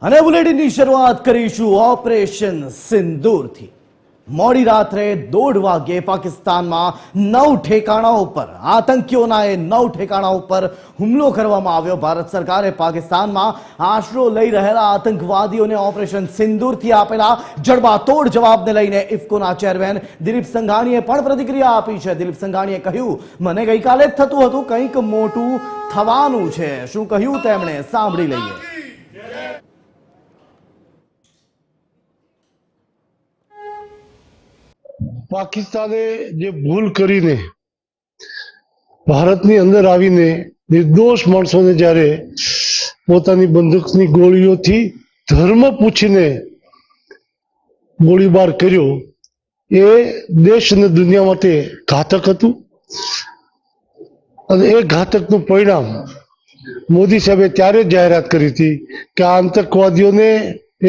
અને બુલેટિનની શરૂઆત કરીશું ઓપરેશન સિંદૂરથી। મોડી રાત્રે 1:30 વાગ્યે પાકિસ્તાનમાં 9 ઠેકાણાઓ પર આતંકીઓના 9 ઠેકાણાઓ પર હુમલો કરવામાં આવ્યો। ભારત સરકારે પાકિસ્તાનમાં આશરો લઈ રહેલા આતંકવાદીઓને ઓપરેશન સિંદૂરથી આપેલા જડબાતોડ જવાબને લઈને ઇફકોના ચેરમેન દિલીપ સંઘાણીએ પણ પ્રતિક્રિયા આપી છે। દિલીપ સંઘાણીએ કહ્યું, મને ગઈકાલે જ થતું હતું, કંઈક મોટું થવાનું છે। શું કહ્યું તેમણે સાંભળી લઈએ। પાકિસ્તાને જે ભૂલ કરીને ભારતની અંદર આવીને નિર્દોષ માણસોને જ્યારે પોતાની બંદૂકની ગોળીઓથી ધર્મ પૂછીને ગોળીબાર કર્યો, એ દેશ અને દુનિયા માટે ઘાતક હતું। અને એ ઘાતકનું પરિણામ મોદી સાહેબે ત્યારે જાહેરાત કરી હતી કે આ આતંકવાદીઓને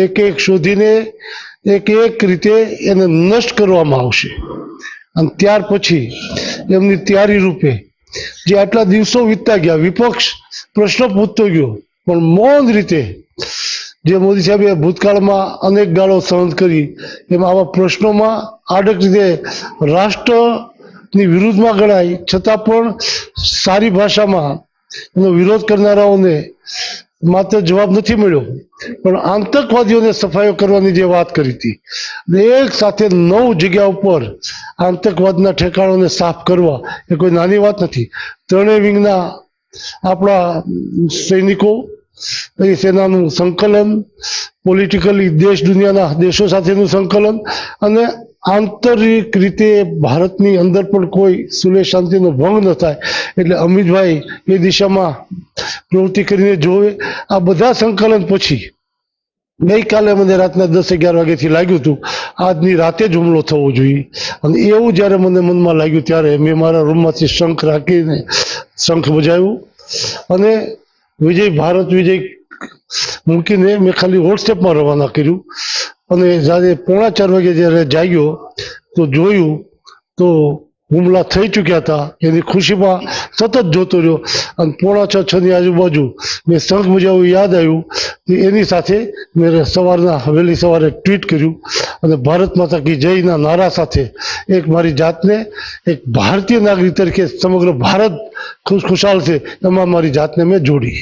એક એક શોધીને એક એક રીતે એને નષ્ટ કરવામાં આવશે। અને ત્યાર પછી એમની તૈયારી રૂપે જે આટલા દિવસો વીતતા ગયા, વિપક્ષ પ્રશ્ન પૂછતો ગયો, પણ મૌન રીતે જે મોદી સાહેબે ભૂતકાળમાં અનેક ગાળો સહન કરી, એમાં આવા પ્રશ્નોમાં આડક રીતે રાષ્ટ્રની વિરુદ્ધમાં ગણાય છતાં પણ સારી ભાષામાં એનો વિરોધ કરનારાઓને માત્ર જવાબ નથી મળ્યો, પણ આતંકવાદીઓને સફાઈઓ કરવાની જે વાત કરી હતી, એક સાથે 9 જગ્યા ઉપર આતંકવાદના ઠેકાણોને સાફ કરવા એ કોઈ નાની વાત નથી। ત્રણેય વિંગના આપણા સૈનિકો, એ સેનાનું સંકલન, પોલિટિકલી દેશ દુનિયાના દેશો સાથેનું સંકલન, અને આંતરિક રીતે ભારતની અંદર પણ કોઈ સુલેહ શાંતિનો ભંગ ન થાય એટલે અમિતભાઈ એ દિશામાં પ્રવૃત્તિ કરીને જોવે। આ બધા સંકલન પછી ગઈકાલે મને રાતના 10-11 વાગ્યાથી લાગ્યું હતું આજની રાતે જ હુમલો થવો જોઈએ, અને એવું જ્યારે મને મનમાં લાગ્યું ત્યારે મેં મારા રૂમમાંથી શંખ રાખીને શંખ બજાવ્યું અને વિજય ભારત વિજય મૂકીને મેં ખાલી વોટ્સએપમાં રવાના કર્યું। અને જ્યારે 3:45 વાગે જ્યારે જાગ્યો તો જોયું તો હુમલા થઈ ચૂક્યા હતા। એની ખુશીમાં સતત જોતો રહ્યો અને 5:45-6ની આજુબાજુ મેં શંખ બજાવ્યું યાદ આવ્યું, એની સાથે મેં વહેલી સવારે ટ્વીટ કર્યું અને ભારત માતા કી જયના નારા સાથે એક મારી જાતને એક ભારતીય નાગરિક તરીકે સમગ્ર ભારત ખુશખુશાલ છે એમાં મારી જાતને મેં જોડી।